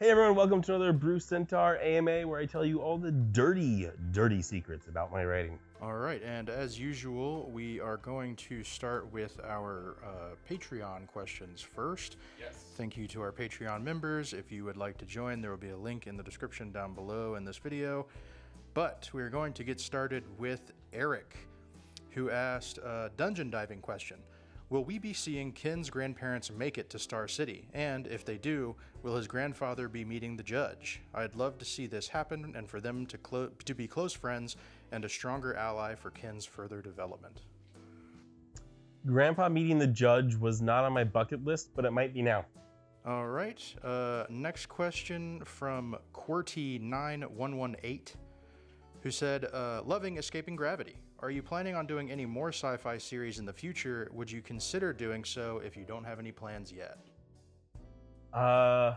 Hey everyone, welcome to another Bruce Sentar AMA where I tell you all the dirty secrets about my writing. All right, and as usual, we are going to start with our Patreon questions first. Yes. Thank you to our Patreon members. If you would like to join, there will be a link in the description down below in this video. But we're going to get started with Eric, who asked a dungeon diving question. Will we be seeing Ken's grandparents make it to Star City? And if they do, will his grandfather be meeting the judge? I'd love to see this happen and for them to be close friends and a stronger ally for Ken's further development. Grandpa meeting the judge was not on my bucket list, but it might be now. All right, next question from QWERTY9118, who said, loving Escaping Gravity. Are you planning on doing any more sci-fi series in the future? Would you consider doing so if you don't have any plans yet? I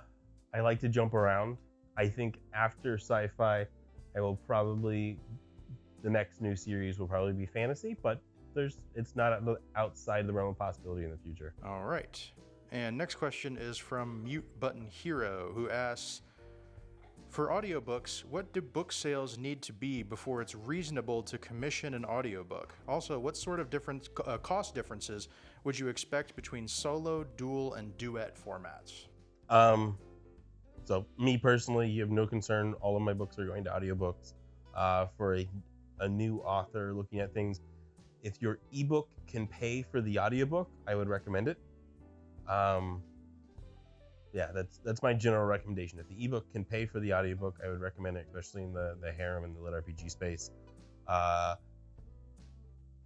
like to jump around. I think after sci-fi, the next new series will probably be fantasy, but it's not outside the realm of possibility in the future. All right. And next question is from Mute Button Hero, who asks, for audiobooks, what do book sales need to be before it's reasonable to commission an audiobook? Also, what sort of cost differences would you expect between solo, dual, and duet formats? So me personally, you have no concern. All of my books are going to audiobooks. For a new author looking at things, if your ebook can pay for the audiobook, I would recommend it. Yeah, that's my general recommendation. If the ebook can pay for the audiobook, I would recommend it, especially in the harem and the lit RPG space.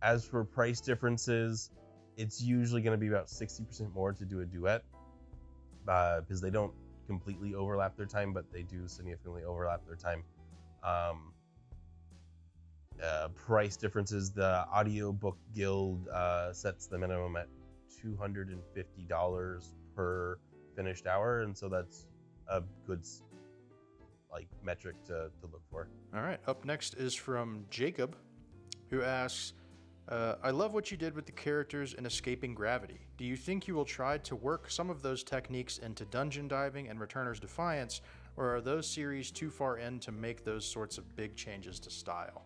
As for price differences, it's usually going to be about 60% more to do a duet, because they don't completely overlap their time, but they do significantly overlap their time. Price differences, the Audiobook Guild sets the minimum at $250 per finished hour, and so that's a good metric to look for. All right, up next is from Jacob, who asks, I love what you did with the characters in Escaping Gravity. Do you think you will try to work some of those techniques into Dungeon Diving and Returner's Defiance, or are those series too far in to make those sorts of big changes to style?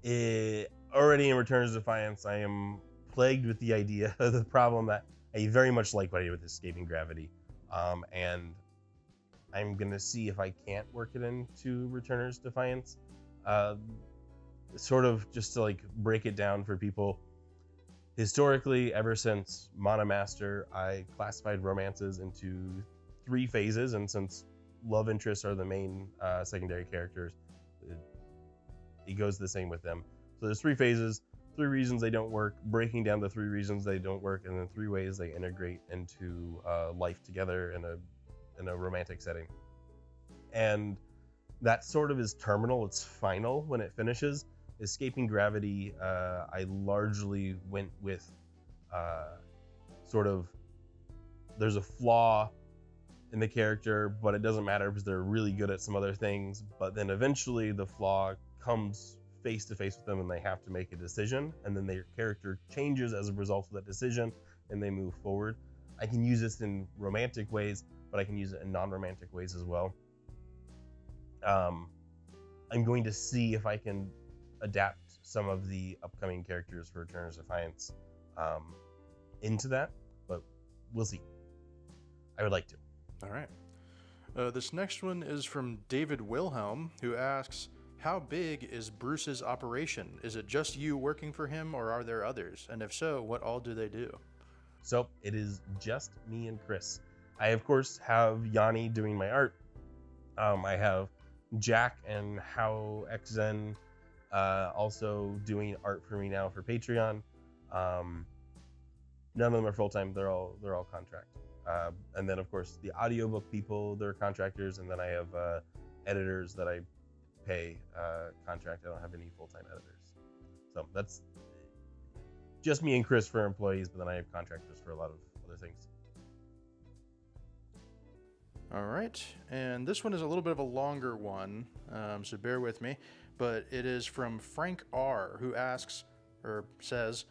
Already in Returner's Defiance, I am plagued with the idea of the problem that I very much like what I did with Escaping Gravity, and I'm gonna see if I can't work it into Returner's Defiance. Sort of just to break it down for people. Historically, ever since Monomaster, I classified romances into 3 phases, and since love interests are the main secondary characters, it goes the same with them. So there's 3 phases. 3 reasons they don't work, breaking down the 3 reasons they don't work, and then 3 ways they integrate into life together in a romantic setting. And that sort of is terminal, it's final when it finishes. Escaping Gravity, I largely went with there's a flaw in the character, but it doesn't matter because they're really good at some other things, but then eventually the flaw comes face to face with them and they have to make a decision, and then their character changes as a result of that decision and they move forward. I can use this in romantic ways, but I can use it in non-romantic ways as well. I'm going to see if I can adapt some of the upcoming characters for Returner's Defiance into that, but we'll see. I would like to. All right. This next one is from David Wilhelm, who asks, how big is Bruce's operation? Is it just you working for him, or are there others? And if so, what all do they do? So it is just me and Chris. I, of course, have Yanni doing my art. I have Jack and How XZen also doing art for me now for Patreon. None of them are full-time. They're all contract. And then, of course, the audiobook people, they're contractors. And then I have editors that I pay contract. I don't have any full-time editors. So that's just me and Chris for employees, but then I have contractors for a lot of other things. All right, and this one is a little bit of a longer one, so bear with me, but it is from Frank R, who asks, or says,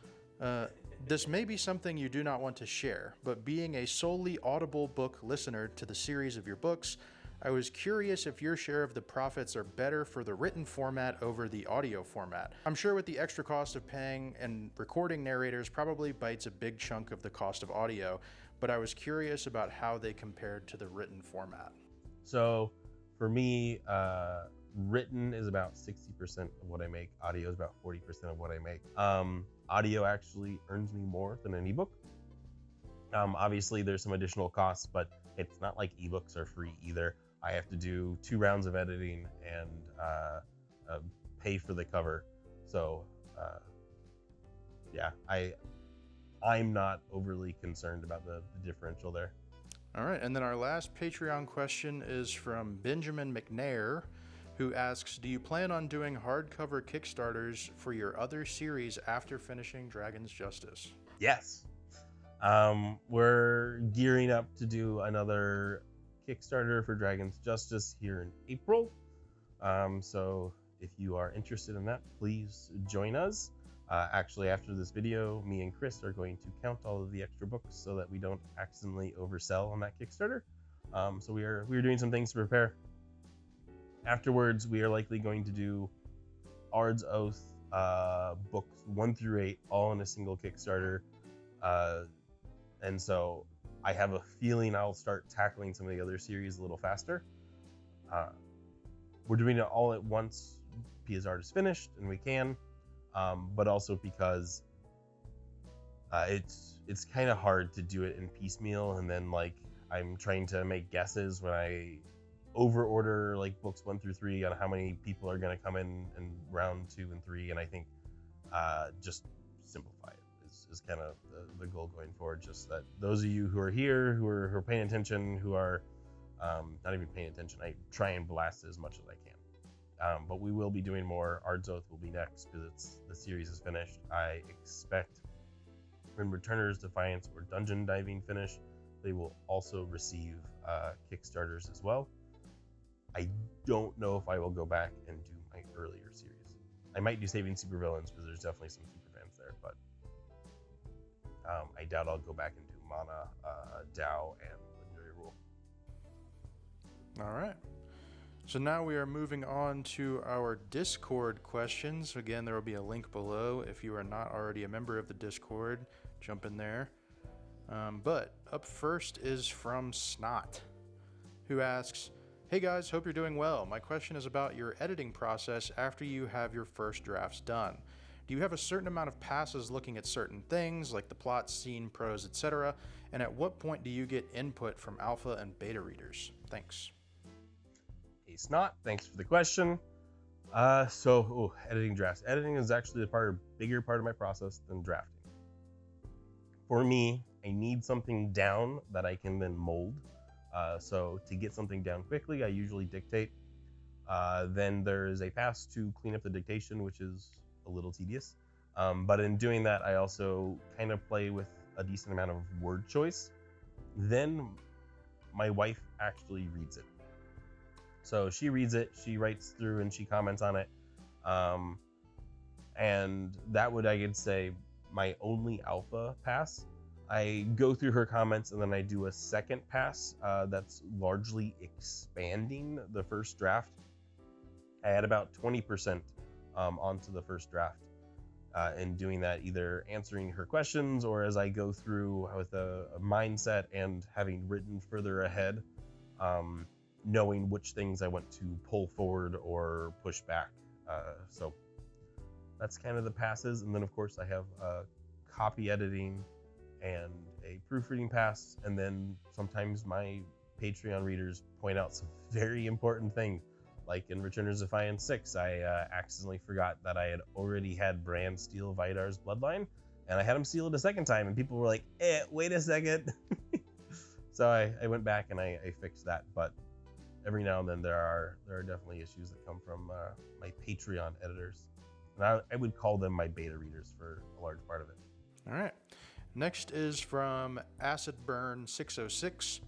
This may be something you do not want to share, but being a solely Audible book listener to the series of your books, I was curious if your share of the profits are better for the written format over the audio format. I'm sure with the extra cost of paying and recording narrators probably bites a big chunk of the cost of audio, but I was curious about how they compared to the written format. So for me, written is about 60% of what I make. Audio is about 40% of what I make. Audio actually earns me more than an ebook. Obviously there's some additional costs, but it's not like ebooks are free either. I have to do 2 rounds of editing and pay for the cover. So yeah, I'm not overly concerned about the differential there. All right, and then our last Patreon question is from Benjamin McNair, who asks, do you plan on doing hardcover Kickstarters for your other series after finishing Dragon's Justice? Yes. We're gearing up to do another Kickstarter for Dragon's Justice here in April. So if you are interested in that, please join us. Actually, after this video, me and Chris are going to count all of the extra books so that we don't accidentally oversell on that Kickstarter. So we are doing some things to prepare. Afterwards, we are likely going to do Ard's Oath books 1 through 8 all in a single Kickstarter. And so I have a feeling I'll start tackling some of the other series a little faster. We're doing it all at once because Art is finished and we can, but also because it's kind of hard to do it in piecemeal, and then like I'm trying to make guesses when I over order like books 1 through 3 on how many people are going to come in round 2 and 3, and I think just simplify it is kind of the goal going forward. Just that those of you who are here, who are paying attention, who are not even paying attention, I try and blast as much as I can. But we will be doing more. Ard's Oath will be next because the series is finished. I expect when Returners, Defiance, or Dungeon Diving finish, they will also receive Kickstarters as well. I don't know if I will go back and do my earlier series. I might do Saving Supervillains because there's definitely some super fans there, but I doubt I'll go back and do Mana, Dao, and Legendary Rule. All right. So now we are moving on to our Discord questions. Again, there will be a link below. If you are not already a member of the Discord, jump in there. But up first is from Snot, who asks, hey guys, hope you're doing well. My question is about your editing process after you have your first drafts done. Do you have a certain amount of passes looking at certain things, like the plot, scene, prose, etc.? And at what point do you get input from alpha and beta readers? Thanks. Hey Snot, thanks for the question. Editing drafts. Editing is actually a bigger part of my process than drafting. For me, I need something down that I can then mold. So to get something down quickly, I usually dictate. Then there's a pass to clean up the dictation, which is a little tedious. But in doing that, I also kind of play with a decent amount of word choice. Then my wife actually reads it. So she reads it, she writes through, and she comments on it. And that would, I could say, my only alpha pass. I go through her comments and then I do a second pass that's largely expanding the first draft. I add about 20% onto the first draft in doing that, either answering her questions or as I go through with a mindset and having written further ahead, knowing which things I want to pull forward or push back. So that's kind of the passes. And then of course I have copy editing and a proofreading pass, and then sometimes my Patreon readers point out some very important thing. Like in Returners Defiance 6, I accidentally forgot that I had already had Bran steal Vidar's bloodline, and I had him steal it a second time, and people were like, wait a second. So I went back and I fixed that, but every now and then there are definitely issues that come from my Patreon editors. And I would call them my beta readers for a large part of it. All right. Next is from AcidBurn606,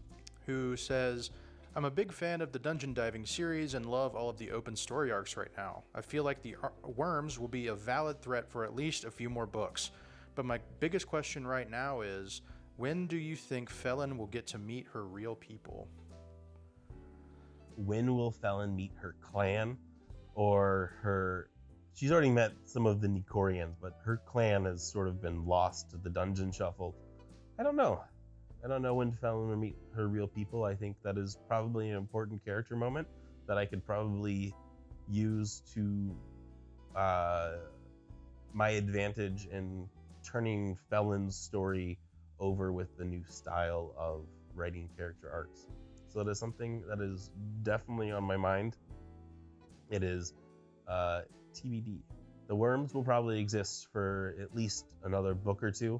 who says, I'm a big fan of the Dungeon Diving series and love all of the open story arcs right now. I feel like the worms will be a valid threat for at least a few more books. But my biggest question right now is, when do you think Felon will get to meet her real people? When will Felon meet her clan or her... She's already met some of the Nicorians, but her clan has sort of been lost to the dungeon shuffle. I don't know. I don't know when Felon will meet her real people. I think that is probably an important character moment that I could probably use to my advantage in turning Felon's story over with the new style of writing character arcs. So that is something that is definitely on my mind. It is TBD. The worms will probably exist for at least another book or two.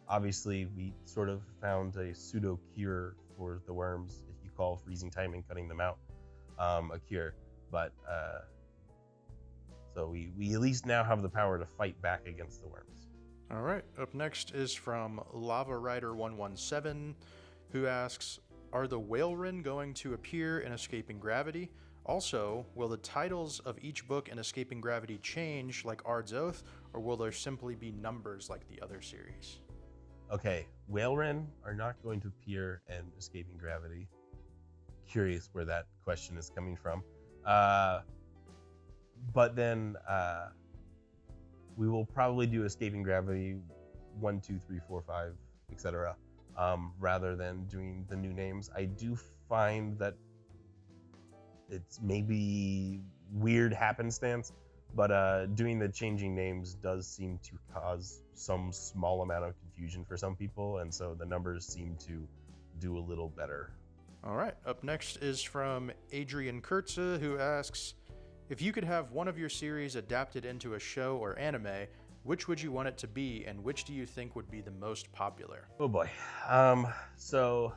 Obviously, we sort of found a pseudo cure for the worms, if you call freezing time and cutting them out a cure. But so we at least now have the power to fight back against the worms. All right. Up next is from Lava Rider 117, who asks, are the Whalerin going to appear in Escaping Gravity? Also, will the titles of each book in Escaping Gravity change like Ard's Oath, or will there simply be numbers like the other series? Okay, Whalerin are not going to appear in Escaping Gravity. Curious where that question is coming from. But then we will probably do Escaping Gravity 1, 2, 3, 4, 5, etc. Rather than doing the new names. I do find that it's maybe weird happenstance, but doing the changing names does seem to cause some small amount of confusion for some people, and so the numbers seem to do a little better. All right, up next is from Adrian Kurtza, who asks, if you could have one of your series adapted into a show or anime, which would you want it to be, and which do you think would be the most popular? Oh boy. So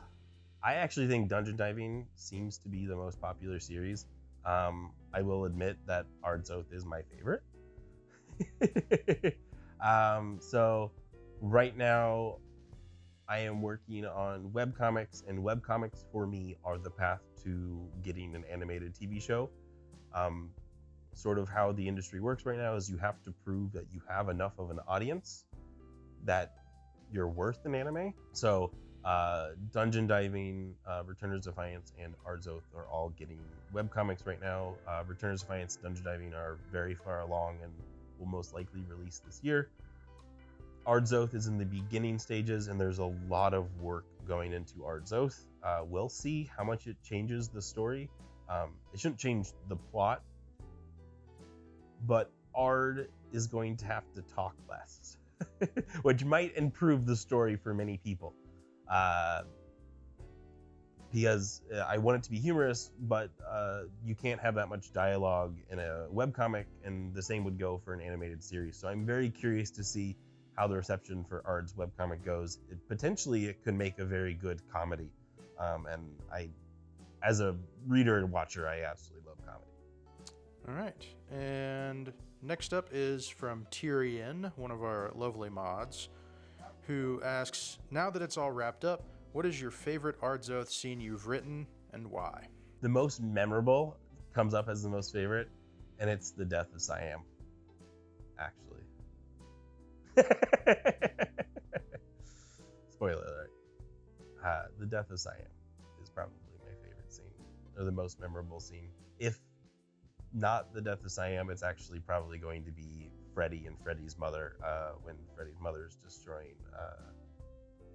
I actually think Dungeon Diving seems to be the most popular series. I will admit that Ard's Oath is my favorite. So right now I am working on webcomics, and webcomics for me are the path to getting an animated TV show. Sort of how the industry works right now is you have to prove that you have enough of an audience that you're worth an anime. So Dungeon Diving, Returners of Defiance, and Ard's Oath are all getting webcomics right now. Returners of Defiance, Dungeon Diving are very far along and will most likely release this year. Ard's Oath is in the beginning stages, and there's a lot of work going into Ard's Oath. We'll see how much it changes the story. It shouldn't change the plot, but Ard is going to have to talk less, which might improve the story for many people. Because I want it to be humorous, but you can't have that much dialogue in a webcomic, and the same would go for an animated series. So I'm very curious to see how the reception for Ard's webcomic goes. Potentially, it could make a very good comedy. And as a reader and watcher, I absolutely love comedy. All right, and next up is from Tyrion, one of our lovely mods, who asks, now that it's all wrapped up, what is your favorite Ard's Oath scene you've written, and why? The most memorable comes up as the most favorite, and it's the death of Siam, actually. Spoiler alert. The death of Siam is probably my favorite scene, or the most memorable scene. If not the death of Siam, it's actually probably going to be Freddy and Freddy's mother, when Freddy's mother is destroying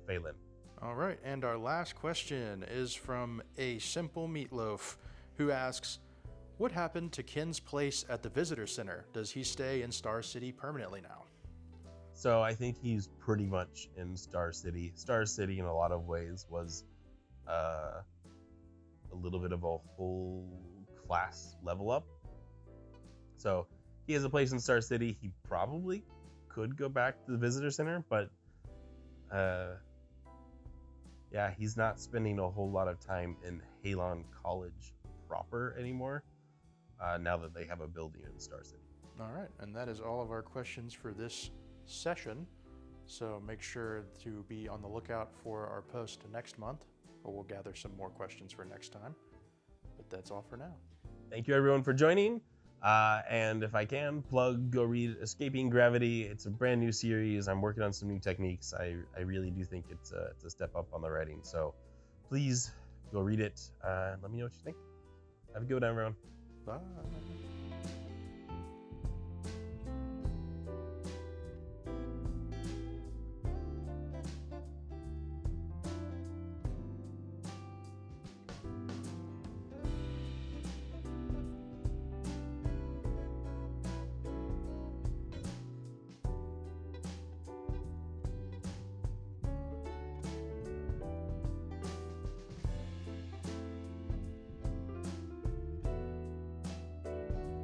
Phelan. All right, and our last question is from A Simple Meatloaf, who asks, what happened to Ken's place at the Visitor Center? Does he stay in Star City permanently now? So I think he's pretty much in Star City. Star City, in a lot of ways, was a little bit of a whole class level up. So he has a place in Star City. He probably could go back to the Visitor Center, but yeah, he's not spending a whole lot of time in Halon College proper anymore, now that they have a building in Star City. All right, and that is all of our questions for this session. So make sure to be on the lookout for our post next month, or we'll gather some more questions for next time. But that's all for now. Thank you everyone for joining. And if I can, go read Escaping Gravity. It's a brand new series. I'm working on some new techniques. I really do think it's a step up on the writing. So please go read it. Let me know what you think. Have a good one, everyone. Bye.